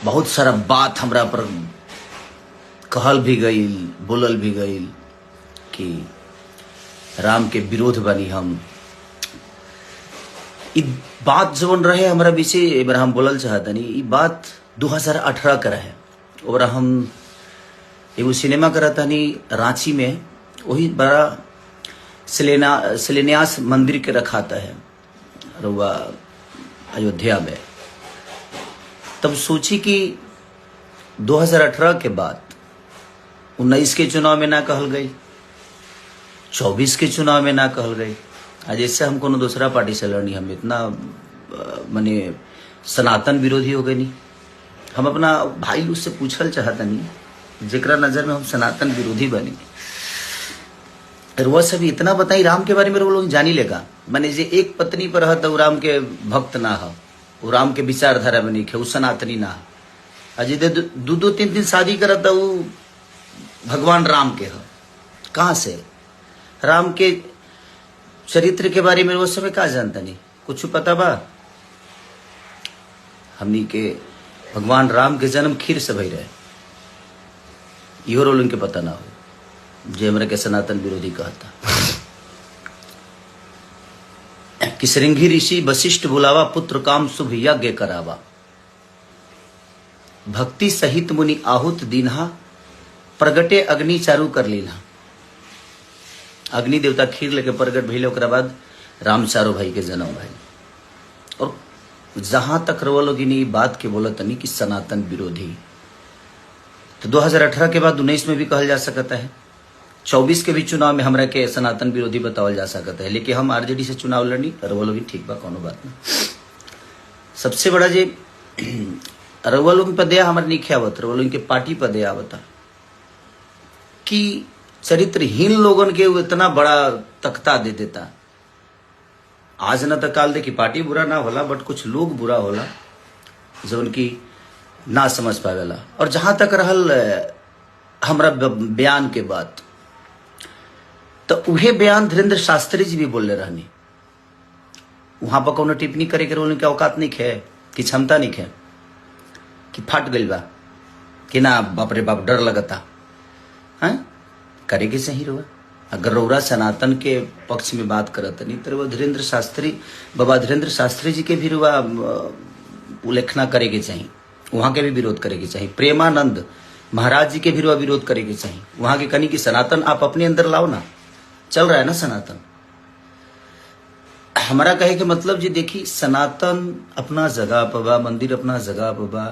बहुत सारा बात हमरा पर कहल भी गई, बोलल भी गई कि राम के विरोध बनी हम। ई बात जवन रहे हमरा बीचे एक बार हम बोलल चाहतनी। ई बात 2018 का रहे। और हम एगो सिनेमा करतनी रांची में, वही बड़ा शिलान्यास मंदिर के रखाता है रुआ अयोध्या में। तब सोची कि 2018 के बाद 19 के चुनाव में ना कहल गई, 24 के चुनाव में ना कहल गई। आज ऐसे हम कोनो दूसरा पार्टी से लड़नी, हम इतना माने सनातन विरोधी हो गए नहीं। हम अपना भाई लोग से पूछल चाहतनी जेकरा नजर में हम सनातन विरोधी बनी, वह सभी इतना बताई राम के बारे में वो लोग जानी लेगा। माने जे एक पत्नी पर रहता वो राम के भक्त ना हो, वो राम के विचारधारा में नहीं खे, वो सनातनी ना हो। अजय दो तीन दिन शादी करता वो भगवान राम के हो। कहाँ से राम के चरित्र के बारे में वो समय का जानता नहीं, कुछ पता बा? हमनी के भगवान राम के जन्म खीर से भई रहे, इहो रोल उनके पता ना हो जे हमरा के सनातन विरोधी कहता। कि श्रृंगी ऋषि वशिष्ठ बुलावा, पुत्र काम शुभ यज्ञ करावा। भक्ति सहित मुनि आहुत दीन्हा, प्रगटे अग्नि चारू कर लीन्हा। अग्नि देवता खीर लेके प्रगट भइले, ओकरा बाद राम चारो भाई के जन्म भाई। और जहां तक रवा लोग बात के बोला तनी कि सनातन विरोधी, तो 2018 के बाद 19 में भी कहल जा सकता है, 24 के भी चुनाव में हमरा के सनातन विरोधी बतावल जा सकता है। लेकिन हम आरजेडी से चुनाव लड़नी, रवा लोग ठीक बा, कोनो बात नहीं। सबसे बड़ा जे रवा लोग पर दया हमारे नहीं आवत, रवा लोग के पार्टी पर दया आवता कि चरित्रहीन लोगन के वो इतना बड़ा तख्ता दे देता। आज न तो काल दे कि पार्टी बुरा ना होला, बट कुछ लोग बुरा होला जो उनकी ना समझ पावेला। और जहां तक रहल हमरा बयान के बात, तो उहे बयान धीरेन्द्र शास्त्री जी भी बोलले रहनी। वहां पर कोनो टिप्पणी करे के उनके औकात नहीं खे, कि क्षमता नहीं खे, कि फट गइल बा, कि ना बाप रे बाप डर लगता है करे के सही रहुआ। अगर रौरा सनातन के पक्ष में बात करत नहीं तो धीरेन्द्र शास्त्री, बाबा धीरेन्द्र शास्त्री जी के भी रुआ उल्लेखना करे के चाहिए, वहां के भी विरोध करे के चाहिए। प्रेमानंद महाराज जी के भी रुआ विरोध करे के चाहिए। वहां के कनी की सनातन आप अपने अंदर लाओ ना, चल रहा है ना सनातन। हमारा कहे के मतलब जी देखी, सनातन अपना जगह पबा, मंदिर अपना जगह पबा,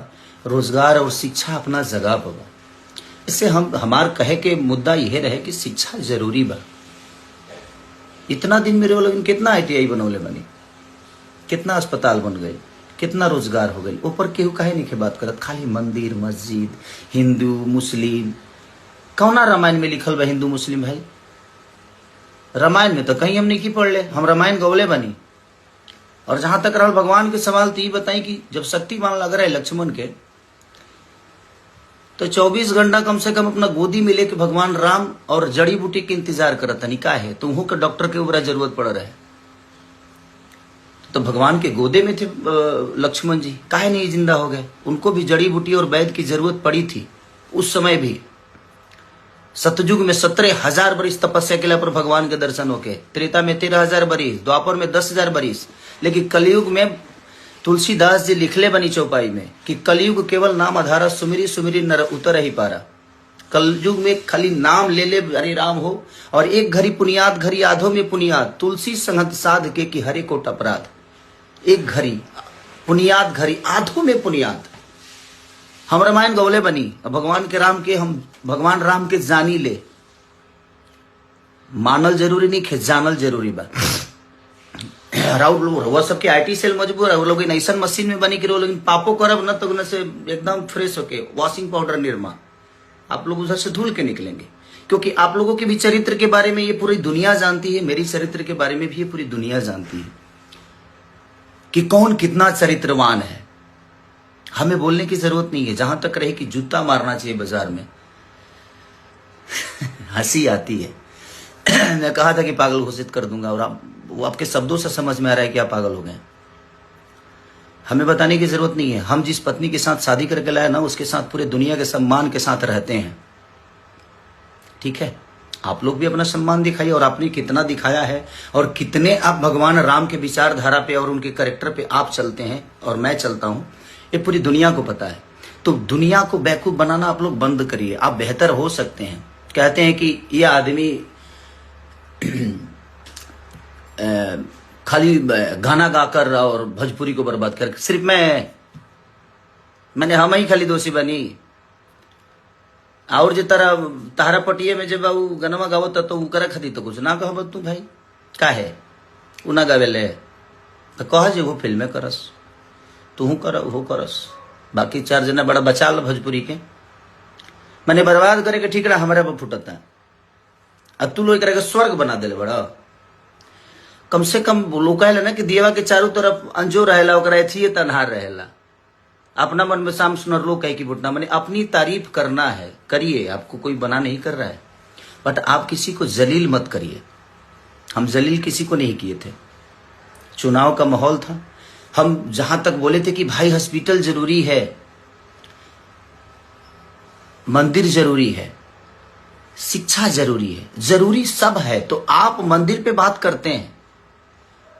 रोजगार और शिक्षा अपना जगह पबा। इससे हमार कहे के मुद्दा यह रहे कि शिक्षा जरूरी बा। इतना दिन मेरे लोग कितना ITI बनौले बनी, कितना अस्पताल बन गए, कितना रोजगार हो गई। ऊपर केहू काहे नहीं के बात करत, खाली मंदिर मस्जिद, हिंदू मुस्लिम। कौना रामायण में लिखल बा हिंदू मुस्लिम भाई? रामायण में तो कहीं हम नहीं की पढ़ ले, हम रामायण गौले बनी। और जहां तक रहल भगवान के सवाल, तो ये बताई कि जब शक्तिमान लग रहा है लक्ष्मण के, तो 24 घंटा कम से कम अपना गोदी में लेके भगवान राम और जड़ी बूटी के इंतजार करता नहीं। का है तुमको के डॉक्टर के ऊपर जरूरत पड़ रहा है, तो भगवान के गोदे में थे लक्ष्मण जी, काहे नहीं जिंदा हो गए? उनको भी जड़ी बूटी और वैद्य की जरूरत पड़ी थी उस समय भी। सतयुग में 17,000 बरिस तपस्या के पर भगवान के दर्शन होके, त्रेता में 13,000 बरिस, द्वापर में 10,000 बरिस। लेकिन कलयुग में तुलसीदास जी लिखले बनी चौपाई में कि कलयुग केवल नाम आधारा, सुमिरी सुमिरी नर उतर ही पारा। कलयुग में खाली नाम ले ले हरे राम हो, और एक घड़ी पुनियाद घड़ी आधो में पुनियाद, तुलसी संगत साध के कि हरे कोट अपराध। एक घड़ी पुनियाद घड़ी आधो में पुनियाद। हम रामायण गौले बनी, भगवान के राम के हम भगवान राम के जानी ले। मानल जरूरी नहीं खे, जानल जरूरी बा। वो सबके IT सेल मजबूर है, वो लोग ऐसा मशीन में बनी कि वो लोग पापो करब न तो न से एकदम फ्रेश होके वॉशिंग पाउडर निर्मा आप लोग उधर से धुल के निकलेंगे। क्योंकि आप लोगों के भी चरित्र के बारे में ये पूरी दुनिया जानती है, मेरी चरित्र के बारे में भी ये पूरी दुनिया जानती है कि कौन कितना चरित्रवान है। हमें बोलने की जरूरत नहीं है। जहां तक रहे कि जूता मारना चाहिए बाजार में हंसी आती है। मैं कहा था कि पागल घोषित कर दूंगा, और वो आपके शब्दों से समझ में आ रहा है कि आप पागल हो गए। हमें बताने की जरूरत नहीं है। हम जिस पत्नी के साथ शादी करके लाए ना, उसके साथ पूरे दुनिया के सम्मान के साथ रहते हैं। ठीक है, आप लोग भी अपना सम्मान दिखाइए, और आपने कितना दिखाया है, और कितने आप भगवान राम के विचारधारा पे और उनके कैरेक्टर पे आप चलते हैं और मैं चलता हूं, ये पूरी दुनिया को पता है। तो दुनिया को बेवकूफ बनाना आप लोग बंद करिए। आप बेहतर हो सकते हैं। कहते हैं कि ये आदमी खाली गाना गाकर और भोजपुरी को बर्बाद कर, सिर्फ मैंने हम ही खाली दोषी बनी। और जो तारा पटिए में जब गनमा गावत तो उकरा खाती तो कुछ ना कह तू भाई का है उ ना गावेले तो कह जे वो फिल्में करस, तू कर वो करस, बाकी 4 जना बड़ा बचा ल भोजपुरी के। मैंने बर्बाद करे के ठीक रहा, हमारे पर फुटता। अब तू लोग के स्वर्ग बना दिले बड़ा। कम से कम लोग कहला ना कि दियवा के चारों तरफ अंजोर रहेला, ओकरा एथिए तन्हार रहेला। अपना मन में शाम सुनर लोग कहे कि बुटना, मैंने अपनी तारीफ करना है, करिए, आपको कोई बना नहीं कर रहा है, बट आप किसी को जलील मत करिए। हम जलील किसी को नहीं किए थे। चुनाव का माहौल था, हम जहां तक बोले थे कि भाई हॉस्पिटल जरूरी है, मंदिर जरूरी है, शिक्षा जरूरी है, जरूरी सब है, तो आप मंदिर पे बात करते हैं,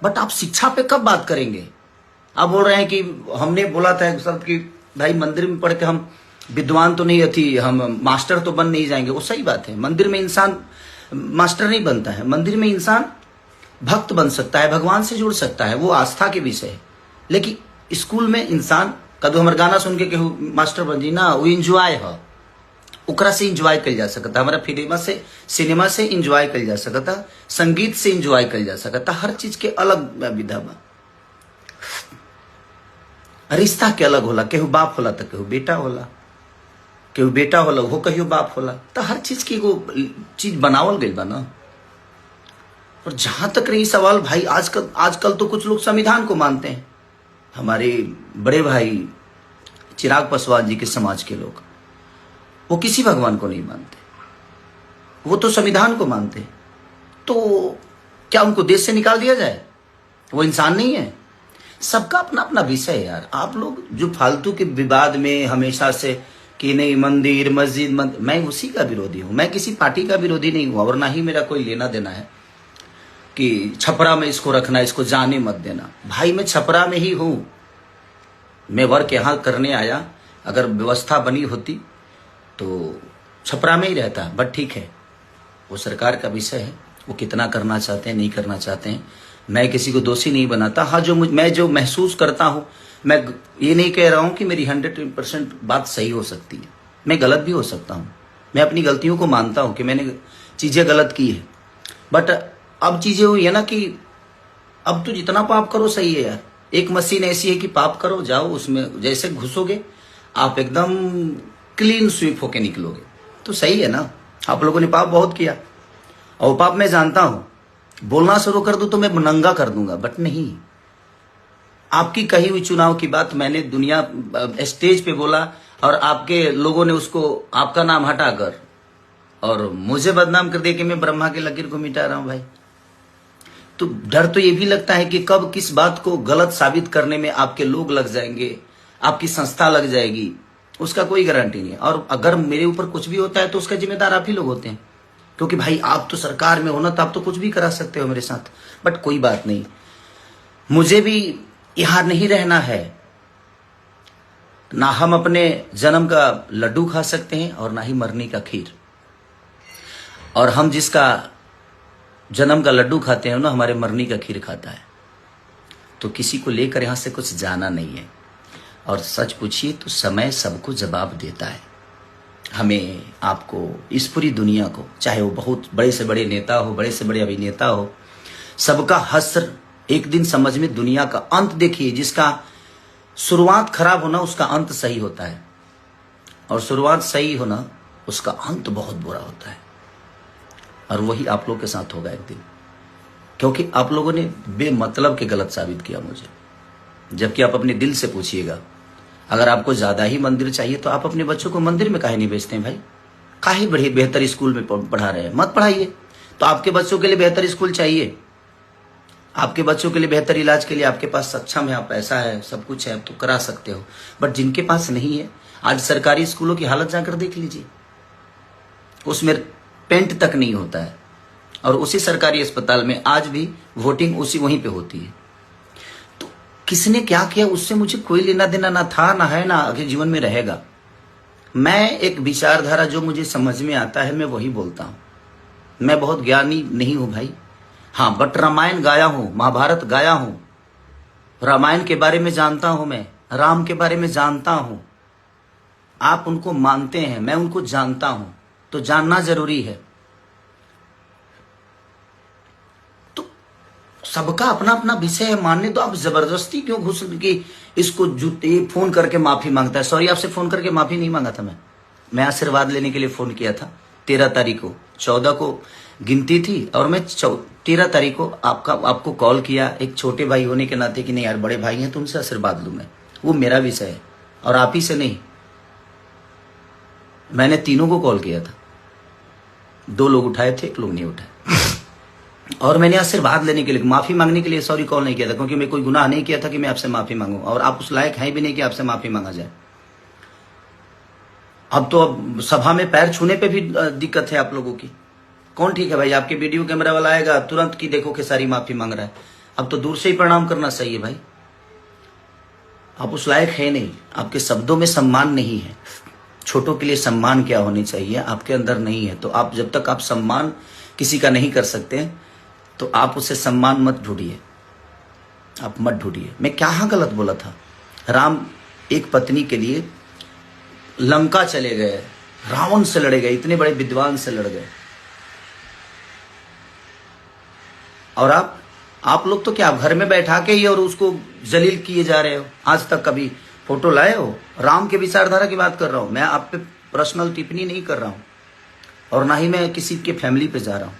बट आप शिक्षा पे कब बात करेंगे? आप बोल रहे हैं कि हमने बोला था एक शब्द कि भाई मंदिर में पढ़ के हम विद्वान तो नहीं थी, हम मास्टर तो बन नहीं जाएंगे। वो सही बात है, मंदिर में इंसान मास्टर नहीं बनता है, मंदिर में इंसान भक्त बन सकता है, भगवान से जुड़ सकता है, वो आस्था के विषय है। लेकिन स्कूल में इंसान कदू हमारे गाना सुन के केहू मास्टर बन जी ना, वो इंजॉय है, ओकरा से इंजॉय कल जा सकता, हमारा सिनेमा से इंजॉय कल जा सकता, संगीत से इंजॉय कल जा सकता, हर चीज के अलग विधा बा। रिश्ता के अलग होला, केहू बाप होला तो केहू बेटा होला, केहू बेटा होला वो कहियो बाप होला, तो हर चीज की वो चीज बनावल गई बा ना। और जहां तक रही सवाल भाई, आजकल तो कुछ लोग संविधान को मानते हैं। हमारे बड़े भाई चिराग पासवान जी के समाज के लोग, वो किसी भगवान को नहीं मानते, वो तो संविधान को मानते हैं। तो क्या उनको देश से निकाल दिया जाए? वो इंसान नहीं है? सबका अपना अपना विषय है यार। आप लोग जो फालतू के विवाद में हमेशा से कि नहीं मंदिर मस्जिद मैं उसी का विरोधी हूं। मैं किसी पार्टी का विरोधी नहीं हूं, और ना ही मेरा कोई लेना देना है कि छपरा में इसको रखना, इसको जाने मत देना। भाई मैं छपरा में ही हूं, मैं वर्क यहां करने आया, अगर व्यवस्था बनी होती तो छपरा में ही रहता, बट ठीक है, वो सरकार का विषय है, वो कितना करना चाहते हैं नहीं करना चाहते हैं। मैं किसी को दोषी नहीं बनाता। हाँ, मैं जो महसूस करता हूं, मैं ये नहीं कह रहा हूं कि मेरी 100% बात सही हो सकती है, मैं गलत भी हो सकता हूं। मैं अपनी गलतियों को मानता हूं कि मैंने चीजें गलत की है, बट अब चीजें हुई है ना कि अब तो जितना पाप करो सही है यार। एक मशीन ऐसी है कि पाप करो, जाओ उसमें जैसे घुसोगे आप एकदम क्लीन स्वीप होके निकलोगे, तो सही है ना। आप लोगों ने पाप बहुत किया, और पाप मैं जानता हूं। बोलना शुरू कर दूं तो मैं नंगा कर दूंगा, बट नहीं। आपकी कही हुई चुनाव की बात मैंने दुनिया स्टेज पे बोला, और आपके लोगों ने उसको आपका नाम हटाकर और मुझे बदनाम कर दिया कि मैं ब्रह्मा के लकीर को मिटा रहा हूं भाई। तो डर तो ये भी लगता है कि कब किस बात को गलत साबित करने में आपके लोग लग जाएंगे, आपकी संस्था लग जाएगी, उसका कोई गारंटी नहीं है। और अगर मेरे ऊपर कुछ भी होता है तो उसका जिम्मेदार आप ही लोग होते हैं, क्योंकि भाई आप तो सरकार में हो ना, तो आप तो कुछ भी करा सकते हो मेरे साथ। बट कोई बात नहीं, मुझे भी यहां नहीं रहना है ना। हम अपने जन्म का लड्डू खा सकते हैं और ना ही मरने का खीर। और हम जिसका जन्म का लड्डू खाते हैं ना, हमारे मरने का खीर खाता है। तो किसी को लेकर यहां से कुछ जाना नहीं है। और सच पूछिए तो समय सबको जवाब देता है। हमें, आपको, इस पूरी दुनिया को, चाहे वो बहुत बड़े से बड़े नेता हो, बड़े से बड़े अभिनेता हो, सबका हश्र एक दिन समझ में दुनिया का अंत देखिए। जिसका शुरुआत खराब होना उसका अंत सही होता है, और शुरुआत सही होना उसका अंत बहुत बुरा होता है। और वही आप लोग के साथ होगा एक दिन, क्योंकि आप लोगों ने बेमतलब के गलत साबित किया मुझे। जबकि आप अपने दिल से पूछिएगा, अगर आपको ज्यादा ही मंदिर चाहिए तो आप अपने बच्चों को मंदिर में काहे नहीं भेजते हैं भाई? काहे बड़े बेहतर स्कूल में पढ़ा रहे हैं? मत पढ़ाइए। तो आपके बच्चों के लिए बेहतर स्कूल चाहिए, आपके बच्चों के लिए बेहतर इलाज के लिए आपके पास सक्षम है, आप पैसा है, सब कुछ है, तो करा सकते हो। बट जिनके पास नहीं है, आज सरकारी स्कूलों की हालत जाकर देख लीजिए, उसमें पेंट तक नहीं होता है। और उसी सरकारी अस्पताल में आज भी वोटिंग उसी वहीं पे होती है। तो किसने क्या किया उससे मुझे कोई लेना देना ना था, ना है, ना आगे जीवन में रहेगा। मैं एक विचारधारा जो मुझे समझ में आता है मैं वही बोलता हूं। मैं बहुत ज्ञानी नहीं हूं भाई, हाँ, बट रामायण गाया हूं, महाभारत गाया हूं, रामायण के बारे में जानता हूं, मैं राम के बारे में जानता हूं। आप उनको मानते हैं, मैं उनको जानता हूं, तो जानना जरूरी है। तो सबका अपना अपना विषय है, मानने तो आप जबरदस्ती क्यों घुस के इसको जूते फोन करके माफी मांगता है। सॉरी, आपसे फोन करके माफी नहीं मांगा था मैं आशीर्वाद लेने के लिए फोन किया था 13 तारीख को। 14 को गिनती थी और मैं 13 तारीख को आपको कॉल किया एक छोटे भाई होने के नाते कि नहीं यार बड़े भाई हैं तो उनसे आशीर्वाद लूं मैं, वो मेरा विषय है और आप ही से नहीं। मैंने तीनों को कॉल किया था, 2 लोग उठाए थे, 1 लोग नहीं उठाए। और मैंने आशीर्वाद लेने के लिए, माफी मांगने के लिए सॉरी कॉल नहीं किया था, क्योंकि मैं कोई गुनाह नहीं किया था कि मैं आपसे माफी मांगू, और आप उस लायक हैं भी नहीं कि आपसे माफी मांगा जाए। अब तो अब सभा में पैर छूने पे भी दिक्कत है आप लोगों की। कौन ठीक है भाई, आपके वीडियो कैमरा वाला आएगा तुरंत की देखो खेसारी माफी मांग रहा है। अब तो दूर से ही प्रणाम करना सही है भाई, आप उस लायक है नहीं, आपके शब्दों में सम्मान नहीं है। छोटों के लिए सम्मान क्या होनी चाहिए आपके अंदर नहीं है। तो आप जब तक आप सम्मान किसी का नहीं कर सकते तो आप उससे सम्मान मत ढूंढिए, आप मत ढूंढिए। मैं क्या गलत बोला था? राम एक पत्नी के लिए लंका चले गए, रावण से लड़े गए, इतने बड़े विद्वान से लड़ गए, और आप लोग तो क्या घर में बैठा के ही और उसको जलील किए जा रहे हो। आज तक कभी फोटो लाए हो? राम के विचारधारा की बात कर रहा हूं मैं, आप पे पर्सनल टिप्पणी नहीं कर रहा हूं और ना ही मैं किसी के फैमिली पे जा रहा हूं।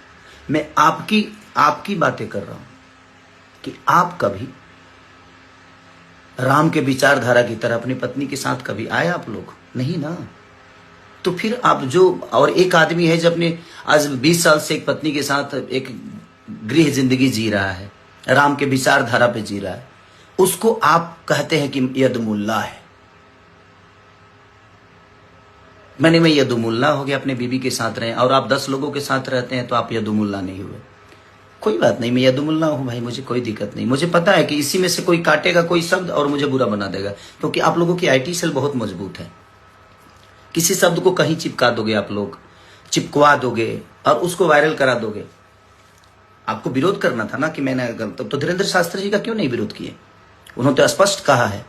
मैं आपकी बातें कर रहा हूं कि आप कभी राम के विचारधारा की तरह अपनी पत्नी के साथ कभी आए आप लोग? नहीं ना। तो फिर आप जो, और एक आदमी है जो अपने आज 20 साल से एक पत्नी के साथ एक गृह जिंदगी जी रहा है, राम के विचारधारा पे जी रहा है, उसको आप कहते हैं कि यदुमुल्ला है। मैं यदुमुल्ला हो गया, अपने बीबी के साथ रहे, और आप 10 लोगों के साथ रहते हैं तो आप यदुमुल्ला नहीं हुए। कोई बात नहीं, मैं यदुमुल्ला हूं भाई, मुझे कोई दिक्कत नहीं। मुझे पता है कि इसी में से कोई काटेगा कोई शब्द और मुझे बुरा बना देगा, क्योंकि आप लोगों की आईटी सेल बहुत मजबूत है। किसी शब्द को कहीं चिपका दोगे, आप लोग चिपकवा दोगे और उसको वायरल करा दोगे। आपको विरोध करना था ना कि मैंने गलत, तो धीरेन्द्र शास्त्री जी का क्यों नहीं विरोध किए? उन्होंने तो स्पष्ट कहा है।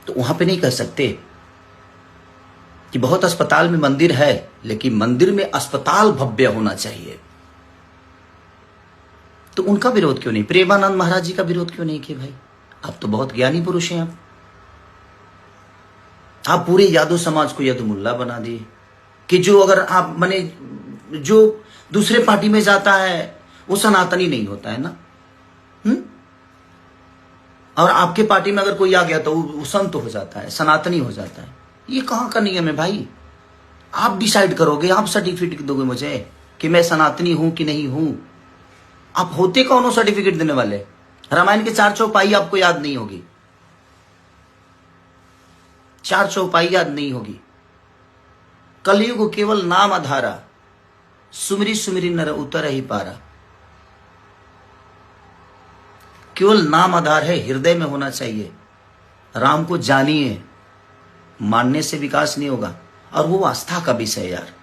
तो वहां पे नहीं कह सकते कि बहुत अस्पताल में मंदिर है, लेकिन मंदिर में अस्पताल भव्य होना चाहिए। तो उनका विरोध क्यों नहीं? प्रेमानंद महाराज जी का विरोध क्यों नहीं किया भाई? आप तो बहुत ज्ञानी पुरुष हैं। आप पूरे यादव समाज को यदुमुल्ला बना दिए कि जो अगर आप माने जो दूसरे पार्टी में जाता है वो सनातनी नहीं होता है ना। और आपके पार्टी में अगर कोई आ गया तो वो संत हो जाता है, सनातनी हो जाता है। ये कहां का नियम है भाई? आप डिसाइड करोगे, आप सर्टिफिकेट दोगे मुझे कि मैं सनातनी हूं कि नहीं हूं। आप होते कौन हो सर्टिफिकेट देने वाले? रामायण के 4 चौपाई आपको याद नहीं होगी, 4 चौपाई याद नहीं होगी। कलयुग केवल नाम आधारा, सुमिरी सुमिरी नर उतर ही पारा। केवल नाम आधार है, हृदय में होना चाहिए। राम को जानिए, मानने से विकास नहीं होगा। और वो आस्था का विषय यार,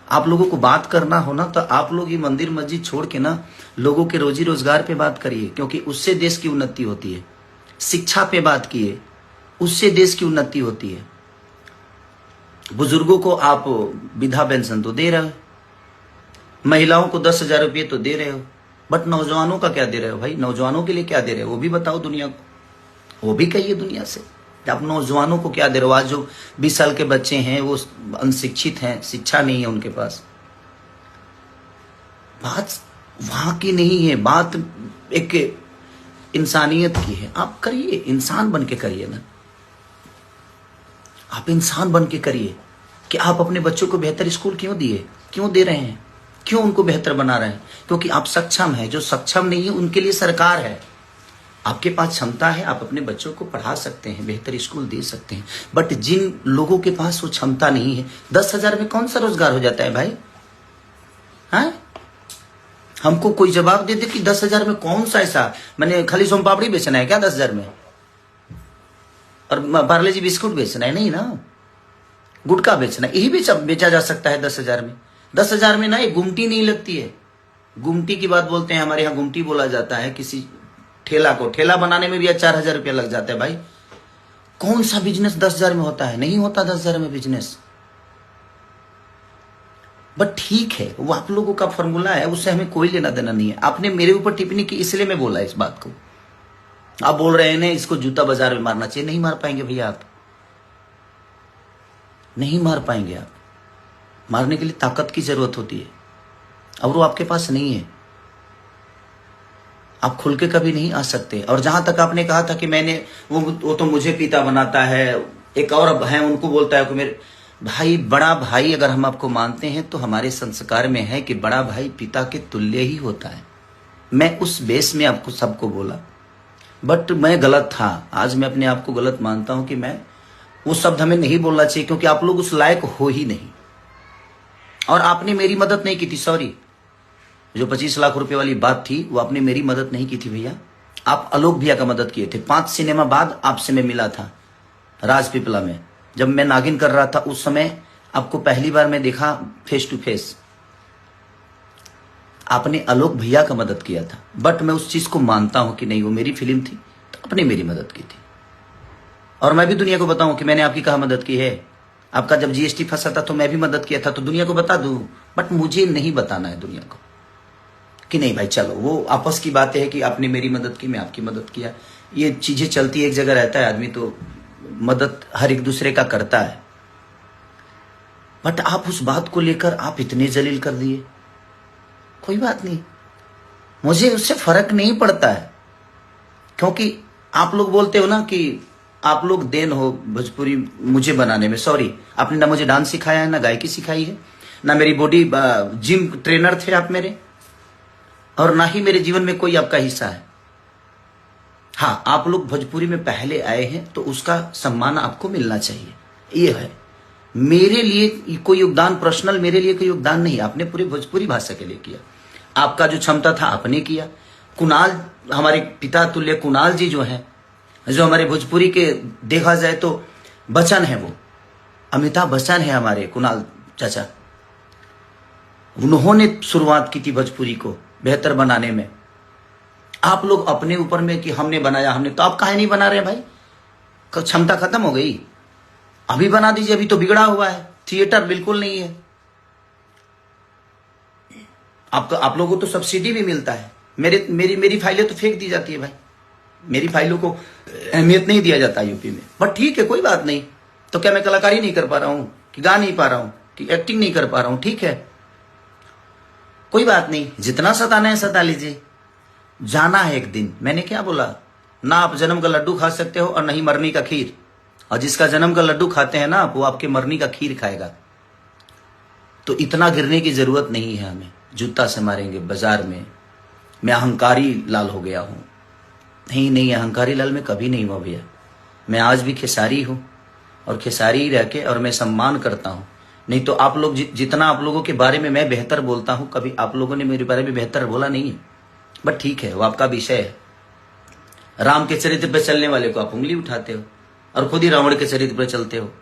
आप लोगों को बात करना हो ना तो आप लोग ये मंदिर मस्जिद छोड़ के ना लोगों के रोजी रोजगार पे बात करिए, क्योंकि उससे देश की उन्नति होती है। शिक्षा पे बात किए, उससे देश की उन्नति होती है। बुजुर्गों को आप विधवा पेंशन तो दे रहे हो, महिलाओं को 10,000 रुपये तो दे रहे हो, बट नौजवानों का क्या दे रहे हो भाई? नौजवानों के लिए क्या दे रहे हो वो भी बताओ दुनिया को, वो भी कहिए दुनिया से आप नौजवानों को क्या दे रहे हो। आज जो 20 साल के बच्चे हैं वो अनशिक्षित हैं, शिक्षा नहीं है उनके पास। बात वहां की नहीं है, बात एक इंसानियत की है। आप करिए, इंसान बन के करिए ना, आप इंसान बन के करिए। कि आप अपने बच्चों को बेहतर स्कूल क्यों दिए, क्यों दे रहे हैं, क्यों उनको बेहतर बना रहे हैं? क्योंकि आप सक्षम हैं। जो सक्षम नहीं है उनके लिए सरकार है। आपके पास क्षमता है, आप अपने बच्चों को पढ़ा सकते हैं, बेहतर स्कूल दे सकते हैं। बट जिन लोगों के पास वो क्षमता नहीं है, 10,000 में कौन सा रोजगार हो जाता है भाई? हाँ, हमको कोई जवाब दे दे कि 10,000 में कौन सा ऐसा, मैंने खाली सोम पापड़ी बेचना है क्या 10,000 में? और पार्ले जी बिस्कुट बेचना है? नहीं ना, गुटखा बेचना, यही बेचा जा सकता है 10,000 में। 10,000 में ना एक गुमटी नहीं लगती है। गुमटी की बात बोलते हैं, हमारे यहाँ गुमटी बोला जाता है किसी ठेला को। ठेला बनाने में भी 4,000 रुपया लग जाता है भाई। कौन सा बिजनेस 10,000 में होता है? नहीं होता 10,000 में बिजनेस। बट ठीक है, वो आप लोगों का फॉर्मूला है, उससे हमें कोई लेना देना नहीं है। आपने मेरे ऊपर टिप्पणी की इसलिए मैं बोला इस बात को। आप बोल रहे हैं इसको जूता बाजार में मारना चाहिए। नहीं मार पाएंगे भैया, आप नहीं मार पाएंगे। आप मारने के लिए ताकत की जरूरत होती है, और वो आपके पास नहीं है। आप खुल के कभी नहीं आ सकते। और जहां तक आपने कहा था कि मैंने वो तो मुझे पिता बनाता है, एक और है उनको बोलता है कि मेरे भाई, बड़ा भाई अगर हम आपको मानते हैं तो हमारे संस्कार में है कि बड़ा भाई पिता के तुल्य ही होता है। मैं उस बेस में आपको सबको बोला, बट मैं गलत था। आज मैं अपने आप को गलत मानता हूं कि मैं वो शब्द हमें नहीं बोलना चाहिए, क्योंकि आप लोग उस लायक हो ही नहीं। और आपने मेरी मदद नहीं की थी। सॉरी, जो 25 लाख रुपए वाली बात थी वो आपने मेरी मदद नहीं की थी भैया। आप आलोक भैया का मदद किए थे। 5 सिनेमा बाद आपसे मैं मिला था राजपीपला में, जब मैं नागिन कर रहा था। उस समय आपको पहली बार मैं देखा फेस टू फेस। आपने आलोक भैया का मदद किया था। बट मैं उस चीज को मानता हूं कि नहीं, वो मेरी फिल्म थी तो आपने मेरी मदद की थी। और मैं भी दुनिया को बताऊं कि मैंने आपकी कहा मदद की है। आपका जब जीएसटी फंसा था तो मैं भी मदद किया था, तो दुनिया को बता दूं। बट मुझे नहीं बताना है दुनिया को कि नहीं भाई चलो, वो आपस की बातें है कि आपने मेरी मदद की, मैं आपकी मदद किया। ये चीजें चलती एक जगह रहता है आदमी, तो मदद हर एक दूसरे का करता है। बट आप उस बात को लेकर आप इतने जलील कर दिए। कोई बात नहीं, मुझे उससे फर्क नहीं पड़ता है, क्योंकि आप लोग बोलते हो ना कि आप लोग देन हो भोजपुरी मुझे बनाने में। सॉरी, आपने ना मुझे डांस सिखाया है, ना गायकी सिखाई है, ना मेरी बॉडी जिम ट्रेनर थे आप मेरे, और ना ही मेरे जीवन में कोई आपका हिस्सा है। हाँ, आप लोग भोजपुरी में पहले आए हैं तो उसका सम्मान आपको मिलना चाहिए। ये है मेरे लिए कोई योगदान, पर्सनल मेरे लिए कोई योगदान नहीं। आपने पूरी भोजपुरी भाषा के लिए किया। आपका जो क्षमता था आपने किया। कुणाल, हमारे पिता तुल्य कुणाल जी जो हैं, जो हमारे भोजपुरी के देखा जाए तो बच्चन है, वो अमिताभ बच्चन है हमारे कुणाल चाचा। उन्होंने शुरुआत की थी भोजपुरी को बेहतर बनाने में। आप लोग अपने ऊपर में कि हमने बनाया, हमने, तो आप काहे नहीं बना रहे भाई? क्षमता खत्म हो गई, अभी बना दीजिए। अभी तो बिगड़ा हुआ है, थिएटर बिल्कुल नहीं है। आप लोगों को तो सब्सिडी भी मिलता है। मेरी फाइलें तो फेंक दी जाती है भाई। मेरी फाइलों को अहमियत नहीं दिया जाता यूपी में। बट ठीक है, कोई बात नहीं। तो क्या मैं कलाकारी नहीं कर पा रहा हूं, कि गा नहीं पा रहा हूं, कि एक्टिंग नहीं कर पा रहा हूं? ठीक है, कोई बात नहीं। जितना सताना है सता लीजिए, जाना है एक दिन। मैंने क्या बोला? ना आप जन्म का लड्डू खा सकते हो और नहीं मरनी का खीर। और जिसका जन्म का लड्डू खाते हैं ना आप, वो आपके मरनी का खीर खाएगा। तो इतना गिरने की जरूरत नहीं है हमें। जूता से मारेंगे बाजार में। मैं अहंकारी लाल हो गया हूं? नहीं, अहंकारी लाल मैं कभी नहीं हुआ भैया। मैं आज भी खेसारी हूं, और खेसारी ही रह के, और मैं सम्मान करता हूं। नहीं तो आप लोग जितना आप लोगों के बारे में मैं बेहतर बोलता हूं, कभी आप लोगों ने मेरे बारे में बेहतर बोला नहीं है। बट ठीक है, वो आपका विषय है। राम के चरित्र पर चलने वाले को आप उंगली उठाते हो, और खुद ही रावण के चरित्र पर चलते हो।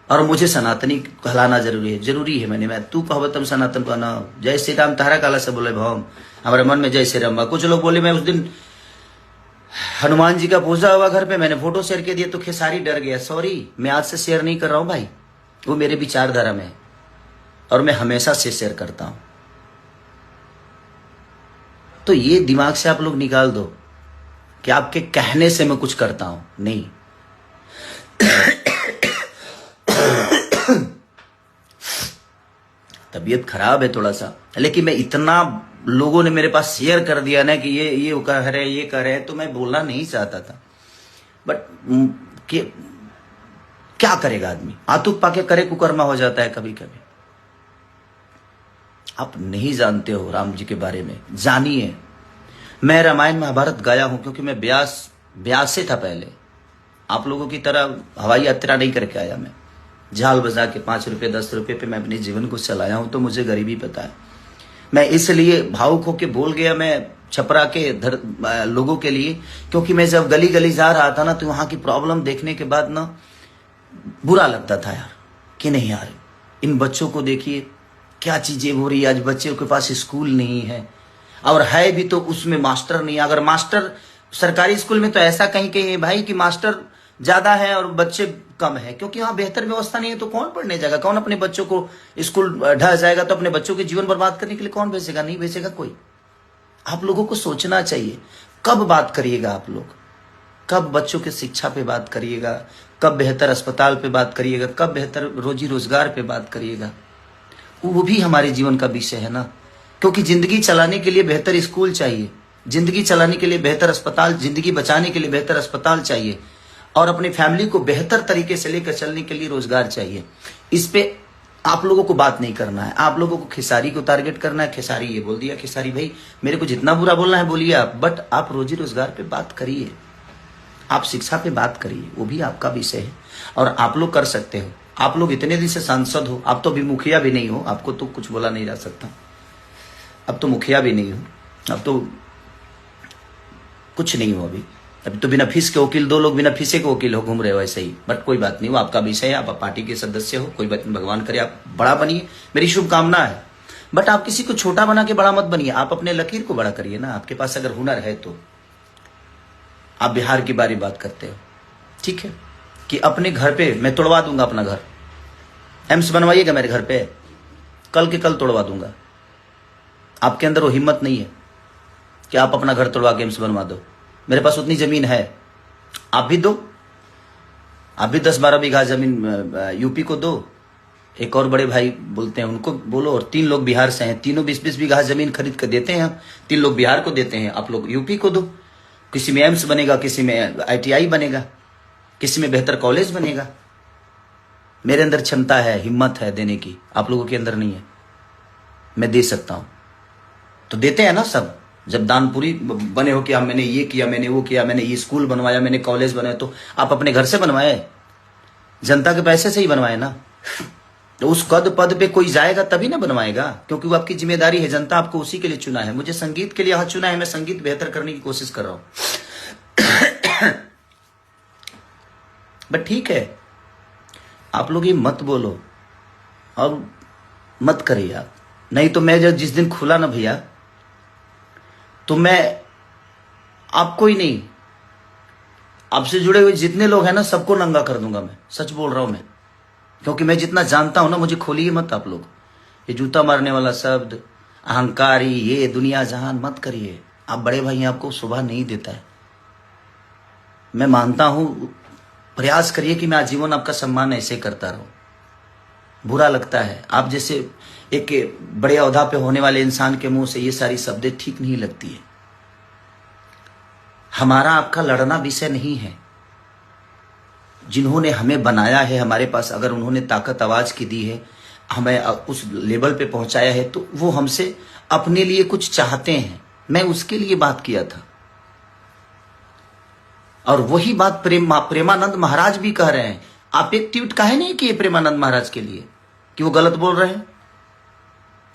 और मुझे सनातनी कहलाना जरूरी है। मैं तू कहो तब सनातन कहना। जय श्री राम तारा काला से बोले भाव, हमारे मन में जय श्री राम। कुछ लोग बोले, मैं उस दिन हनुमान जी का पूजा हुआ घर पे, मैंने फोटो शेयर कर दिया तो खेसारी डर गया। सॉरी, मैं आज से शेयर नहीं कर रहा हूं भाई, वो मेरे विचारधारा में है, और मैं हमेशा से शेयर करता हूं। तो ये दिमाग से आप लोग निकाल दो कि आपके कहने से मैं कुछ करता हूं। नहीं, तबीयत खराब है थोड़ा सा, लेकिन मैं इतना लोगों ने मेरे पास शेयर कर दिया ना कि ये कह रहे, ये कर रहे, तो मैं बोलना नहीं चाहता था। बट क्या करेगा आदमी? आतुक पाके करे कुकर्मा हो जाता है कभी कभी। आप नहीं जानते हो राम जी के बारे में, जानिए। मैं रामायण महाभारत गाया हूं क्योंकि मैं ब्यास से था पहले। आप लोगों की तरह हवाई यात्रा नहीं करके आया मैं। झाल बजा के 5 रुपए 10 रुपए पे मैं अपने जीवन को चलाया हूं, तो मुझे गरीबी पता है। मैं इसलिए भावुक होके बोल गया मैं छपरा के लोगों के लिए, क्योंकि मैं जब गली गली जा रहा था ना, तो वहां की प्रॉब्लम देखने के बाद ना बुरा लगता था यार, कि नहीं यार, इन बच्चों को देखिए क्या चीजें हो रही है। आज बच्चों के पास स्कूल नहीं है, और है भी तो उसमें मास्टर नहीं है। अगर मास्टर सरकारी स्कूल में तो ऐसा कहीं कहीं है भाई कि मास्टर ज्यादा है और बच्चे कम है, क्योंकि वहां बेहतर व्यवस्था नहीं है। तो कौन पढ़ने जाएगा? कौन अपने बच्चों को स्कूल ढह जाएगा तो अपने बच्चों के जीवन बर्बाद करने के लिए कौन भेजेगा? नहीं भेजेगा कोई। आप लोगों को सोचना चाहिए, कब बात करिएगा आप लोग, कब बच्चों की शिक्षा पे बात करिएगा, कब बेहतर अस्पताल पे बात करिएगा, कब बेहतर रोजी रोजगार पे बात करिएगा। वो भी हमारे जीवन का विषय है ना, क्योंकि जिंदगी चलाने के लिए बेहतर स्कूल चाहिए, जिंदगी चलाने के लिए बेहतर अस्पताल, जिंदगी बचाने के लिए बेहतर अस्पताल चाहिए, और अपनी फैमिली को बेहतर तरीके से लेकर चलने के लिए रोजगार चाहिए। इस पे आप लोगों को बात नहीं करना है। आप लोगों को खेसारी को टारगेट करना है। खेसारी ये बोल दिया, खेसारी भाई मेरे को जितना बुरा बोलना है बोलिए आप, बट आप रोजी रोजगार पे बात करिए, आप शिक्षा पे बात करिए, वो भी आपका विषय है और आप लोग कर सकते हो। आप लोग इतने दिन से सांसद हो, आप तो अभी मुखिया भी नहीं हो, आपको तो कुछ बोला नहीं जा सकता। अब तो मुखिया भी नहीं हो, अब तो कुछ नहीं हो। अभी तो बिना फीस के वकील, 2 लोग बिना फीसे के वकील हो घूम रहे हो ऐसे ही। बट कोई बात नहीं, वो आपका विषय है, आप पार्टी के सदस्य हो, कोई बात नहीं, भगवान करे आप बड़ा बनिए, मेरी शुभकामना है। बट आप किसी को छोटा बना के बड़ा मत बनिए, आप अपने लकीर को बड़ा करिए ना। आपके पास अगर हुनर है तो। आप बिहार की बारी बात करते हो, ठीक है, कि अपने घर पे मैं तोड़वा दूंगा अपना घर, एम्स बनवाइएगा मेरे घर पे, कल के कल तोड़वा दूंगा। आपके अंदर वो हिम्मत नहीं है कि आप अपना घर तोड़वा के एम्स बनवा दो। मेरे पास उतनी जमीन है, आप भी दो, आप भी 10-12 बीघा जमीन यूपी को दो। एक और बड़े भाई बोलते हैं उनको बोलो, और 3 लोग बिहार से हैं, तीनों 20-20 बीघा जमीन खरीद कर देते हैं। 3 लोग बिहार को देते हैं, आप लोग यूपी को दो। किसी में एम्स बनेगा, किसी में ITI बनेगा, किसी में बेहतर कॉलेज बनेगा। मेरे अंदर क्षमता है, हिम्मत है देने की, आप लोगों के अंदर नहीं है। मैं दे सकता हूं, तो देते हैं ना सब। जब दानपुरी बने हो कि मैंने ये किया, मैंने वो किया, मैंने ये स्कूल बनवाया, मैंने कॉलेज बनाया, तो आप अपने घर से बनवाए, जनता के पैसे से ही बनवाए ना। तो उस पद पे कोई जाएगा तभी ना बनवाएगा, क्योंकि वो आपकी जिम्मेदारी है। जनता आपको उसी के लिए चुना है। मुझे संगीत के लिए यहाँ चुना है, मैं संगीत बेहतर करने की कोशिश कर रहा हूं। बट ठीक है, आप लोग ये मत बोलो और मत करिए आप। नहीं तो मैं जब जिस दिन खुला ना भैया, तो मैं आपको ही नहीं, आपसे जुड़े हुए जितने लोग हैं ना, सबको नंगा कर दूंगा। मैं सच बोल रहा हूं मैं, क्योंकि मैं जितना जानता हूं ना, मुझे खोलिए मत आप लोग। ये जूता मारने वाला शब्द, अहंकारी, ये दुनिया जहान मत करिए। आप बड़े भाई, आपको शोभा नहीं देता है। मैं मानता हूं, प्रयास करिए कि मैं आजीवन आपका सम्मान ऐसे करता रहूं। बुरा लगता है, आप जैसे एक बड़े ओहदा पे होने वाले इंसान के मुंह से ये सारी शब्दें ठीक नहीं लगती है। हमारा आपका लड़ना विषय नहीं है। जिन्होंने हमें बनाया है, हमारे पास अगर उन्होंने ताकत आवाज की दी है, हमें उस लेवल पे पहुंचाया है, तो वो हमसे अपने लिए कुछ चाहते हैं। मैं उसके लिए बात किया था, और वही बात प्रेमानंद महाराज भी कह रहे हैं। आप एक ट्वीट काहे नहीं किए प्रेमानंद महाराज के लिए कि वो गलत बोल रहे हैं?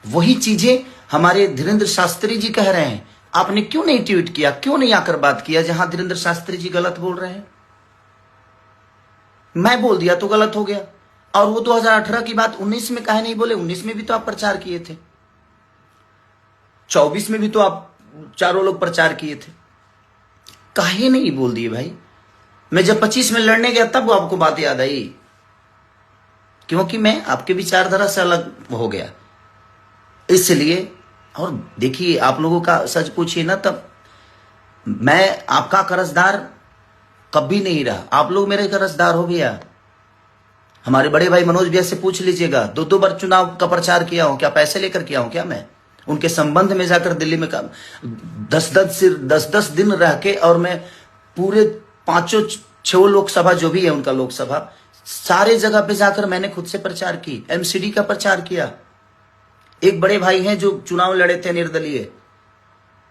वही चीजें हमारे धीरेन्द्र शास्त्री जी कह रहे हैं। आपने क्यों नहीं ट्वीट किया, क्यों नहीं आकर बात किया जहां धीरेन्द्र शास्त्री जी गलत बोल रहे हैं? मैं बोल दिया तो गलत हो गया। और वो 2018 की बात 19 में काहे नहीं बोले? 19 में भी तो आप प्रचार किए थे, 24 में भी तो आप चारों लोग प्रचार किए थे। काहे नहीं बोल दिए भाई? मैं जब 25 में लड़ने गया तब आपको बात याद आई, क्योंकि मैं आपके विचारधारा से अलग हो गया इसलिए। और देखिए, आप लोगों का सच पूछिए ना, तब मैं आपका कर्जदार कभी नहीं रहा। आप लोग मेरे कर्जदार हो भैया। हमारे बड़े भाई मनोज भैया से पूछ लीजिएगा, 2 बार चुनाव का प्रचार किया हूं क्या? पैसे लेकर किया हूं क्या? मैं उनके संबंध में जाकर दिल्ली में 10-10 दिन रह के, और मैं पूरे 5-6 लोकसभा जो भी है उनका लोकसभा सारे जगह पे जाकर मैंने खुद से प्रचार की, एमसीडी का प्रचार किया। एक बड़े भाई हैं जो चुनाव लड़े थे निर्दलीय,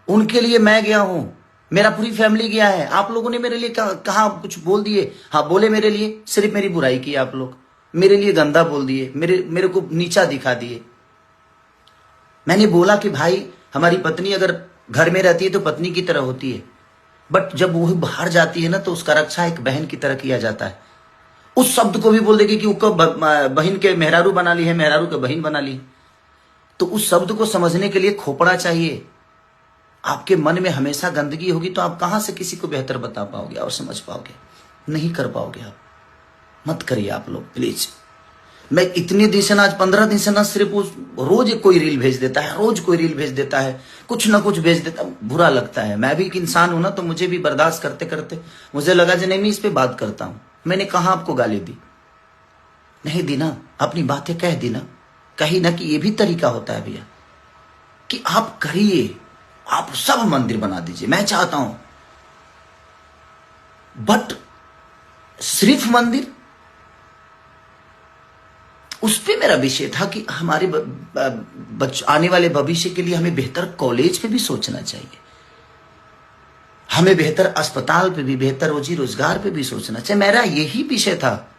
उनके लिए मैं गया हूं, मेरा पूरी फैमिली गया है। आप लोगों ने मेरे लिए कहा कुछ बोल दिए? हाँ बोले, मेरे लिए सिर्फ मेरी बुराई की आप लोग, मेरे लिए गंदा बोल दिए, मेरे को नीचा दिखा दिए। मैंने बोला कि भाई हमारी पत्नी अगर घर में रहती है तो पत्नी की तरह होती है, बट जब वो बाहर जाती है ना तो उसका रक्षा एक बहन की तरह किया जाता है। उस शब्द को भी बोल देगी कि उसको बहन के मेहरारू बना ली है, मेहरारू के बहन बना ली। तो उस शब्द को समझने के लिए खोपड़ा चाहिए। आपके मन में हमेशा गंदगी होगी तो आप कहां से किसी को बेहतर बता पाओगे और समझ पाओगे? नहीं कर पाओगे आप। मत करिए आप लोग प्लीज। मैं इतने दिन से ना, आज 15 दिन से ना, सिर्फ रोज कोई रील भेज देता है, रोज कोई रील भेज देता है, कुछ ना कुछ भेज देता, बुरा लगता है। मैं भी एक इंसान हूं ना, तो मुझे भी बर्दाश्त करते करते मुझे लगा जी नहीं, मैं इस पे बात करता हूं। मैंने कहा आपको गाली दी? नहीं दी ना, अपनी बातें कह दी ना, कही ना कि ये भी तरीका होता है भैया कि आप करिए, आप सब मंदिर बना दीजिए, मैं चाहता हूं, बट सिर्फ मंदिर, उस पे मेरा विषय था कि हमारे आने वाले भविष्य के लिए हमें बेहतर कॉलेज पे भी सोचना चाहिए, हमें बेहतर अस्पताल पे भी, बेहतर रोजी रोजगार पे भी सोचना चाहिए। मेरा यही विषय था।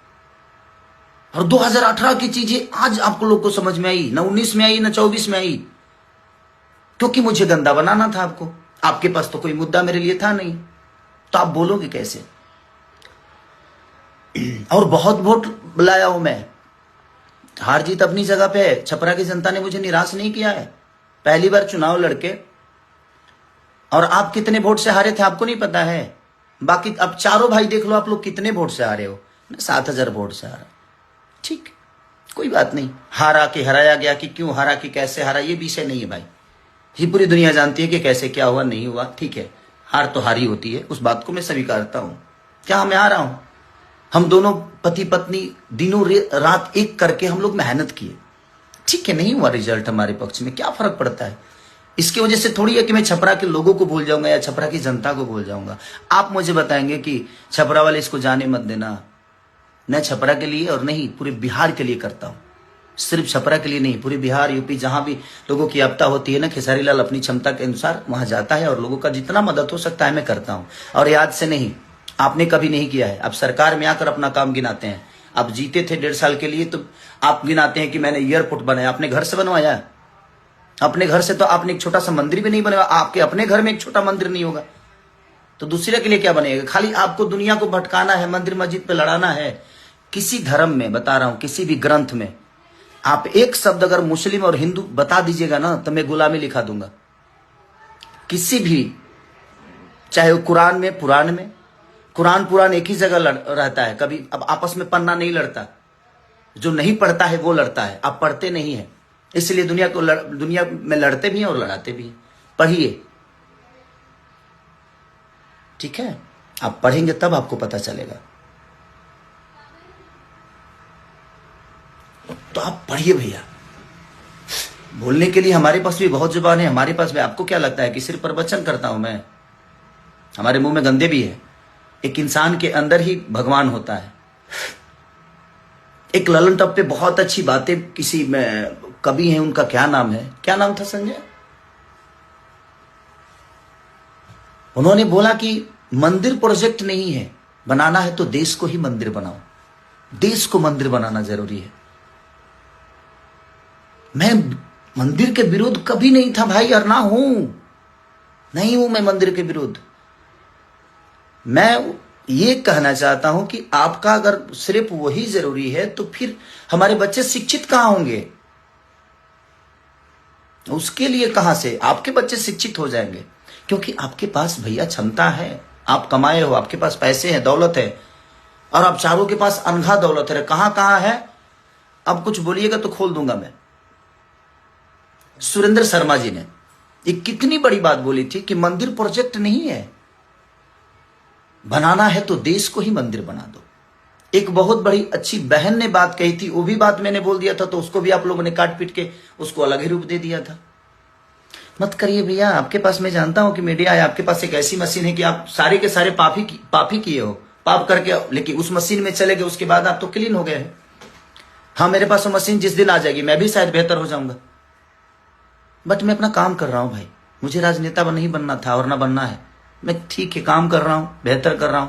और 2018 की चीजें आज आपको लोग को समझ में आई, ना 19 में आई, ना 24 में आई, क्योंकि मुझे गंदा बनाना था आपको। आपके पास तो कोई मुद्दा मेरे लिए था नहीं, तो आप बोलोगे कैसे? और बहुत वोट बुलाया हूं मैं, हार जीत अपनी जगह पे है। छपरा की जनता ने मुझे निराश नहीं किया है। पहली बार चुनाव लड़के, और आप कितने वोट से हारे थे आपको नहीं पता है। बाकी अब चारों भाई देख लो आप लोग कितने वोट से हारे हो। 7,000 वोट से हारा, ठीक, कोई बात नहीं। हारा कि हराया गया, कि क्यों हारा, कि कैसे हारा, ये विषय नहीं है भाई। ये पूरी दुनिया जानती है कि कैसे क्या हुआ, नहीं हुआ, ठीक है। हार तो हारी होती है, उस बात को मैं स्वीकारता हूं। क्या मैं हारा हूं? हम दोनों पति पत्नी दिनों रात एक करके हम लोग मेहनत किए, ठीक है, नहीं हुआ रिजल्ट हमारे पक्ष में, क्या फर्क पड़ता है? इसकी वजह से थोड़ी है कि मैं छपरा के लोगों को भूल जाऊंगा या छपरा की जनता को भूल जाऊंगा। आप मुझे बताएंगे कि छपरा वाले इसको जाने मत देना। मैं छपरा के लिए और नहीं पूरे बिहार के लिए करता हूं, सिर्फ छपरा के लिए नहीं, पूरे बिहार यूपी जहां भी लोगों की आपदा होती है ना, खेसारी लाल अपनी क्षमता के अनुसार वहां जाता है और लोगों का जितना मदद हो सकता है मैं करता हूं। और याद से नहीं, आपने कभी नहीं किया है। आप सरकार में आकर अपना काम गिनाते हैं। आप जीते थे 1.5 साल के लिए, तो आप गिनाते हैं कि मैंने एयरपोर्ट बनाया। अपने घर से बनवाया? अपने घर से तो आपने एक छोटा सा मंदिर भी नहीं बनवाया। आपके अपने घर में एक छोटा मंदिर नहीं होगा तो दूसरे के लिए क्या बनेगा? खाली आपको दुनिया को भटकाना है, मंदिर मस्जिद पे लड़ाना है। किसी धर्म में बता रहा हूं, किसी भी ग्रंथ में आप एक शब्द अगर मुस्लिम और हिंदू बता दीजिएगा ना, तो मैं गुलामी लिखा दूंगा। किसी भी, चाहे वो कुरान में, पुराण में, कुरान एक ही जगह रहता है, कभी अब आपस में पन्ना नहीं लड़ता। जो नहीं पढ़ता है वो लड़ता है, आप पढ़ते नहीं है, इसलिए दुनिया में लड़ते भी हैं और लड़ाते भी हैं। पढ़िए, ठीक है, आप पढ़ेंगे तब आपको पता चलेगा। तो आप पढ़िए भैया। बोलने के लिए हमारे पास भी बहुत जुबान है, हमारे पास भी। आपको क्या लगता है कि सिर्फ प्रवचन करता हूं मैं? हमारे मुंह में गंदे भी है। एक इंसान के अंदर ही भगवान होता है। एक ललन टप पे बहुत अच्छी बातें किसी में कवि हैं, उनका क्या नाम है, क्या नाम था संजय? उन्होंने बोला कि मंदिर प्रोजेक्ट नहीं है, बनाना है तो देश को ही मंदिर बनाओ। देश को मंदिर बनाना जरूरी है। मैं मंदिर के विरोध कभी नहीं था भाई, और ना हूं, नहीं हूं मैं मंदिर के विरोध। मैं ये कहना चाहता हूं कि आपका अगर सिर्फ वही जरूरी है तो फिर हमारे बच्चे शिक्षित कहां होंगे? उसके लिए कहां से आपके बच्चे शिक्षित हो जाएंगे? क्योंकि आपके पास भैया क्षमता है, आप कमाए हो, आपके पास पैसे हैं, दौलत है, और आप चारों के पास अनघा दौलत है। कहां कहां है? अब कुछ बोलिएगा तो खोल दूंगा मैं। सुरेंद्र शर्मा जी ने एक कितनी बड़ी बात बोली थी कि मंदिर प्रोजेक्ट नहीं है, बनाना है तो देश को ही मंदिर बना दो। एक बहुत बड़ी अच्छी बहन ने बात कही थी, वो भी बात मैंने बोल दिया था, तो उसको भी आप लोगों ने काट पीट के उसको अलग ही रूप दे दिया था। मत करिए भैया। आपके पास, मैं जानता हूं कि मीडिया है, आपके पास एक ऐसी मशीन है कि आप सारे के सारे पाप ही किए हो, पाप करके, लेकिन उस मशीन में चले गए, उसके बाद आप तो क्लीन हो गए हैं। हाँ, मेरे पास वो मशीन जिस दिन आ जाएगी मैं भी शायद बेहतर हो जाऊंगा, बट मैं अपना काम कर रहा हूं भाई। मुझे राजनेता नहीं बनना था और ना बनना है। मैं ठीक है काम कर रहा हूं, बेहतर कर रहा हूं।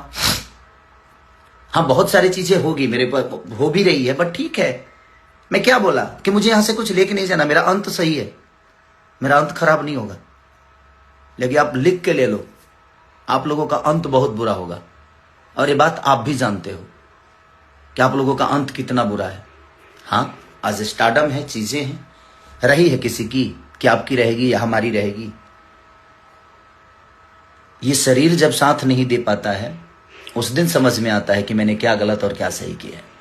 हाँ, बहुत सारी चीजें होगी मेरे पर, हो भी रही है, बट ठीक है। मैं क्या बोला कि मुझे यहां से कुछ लेके नहीं जाना, मेरा अंत सही है, मेरा अंत खराब नहीं होगा। लेकिन आप लिख के ले लो, आप लोगों का अंत बहुत बुरा होगा, और ये बात आप भी जानते हो कि आप लोगों का अंत कितना बुरा है। हाँ, आज स्टारडम है, चीजें हैं, रही है किसी की, कि आपकी रहेगी या हमारी रहेगी। ये शरीर जब साथ नहीं दे पाता है, उस दिन समझ में आता है कि मैंने क्या गलत और क्या सही किया है।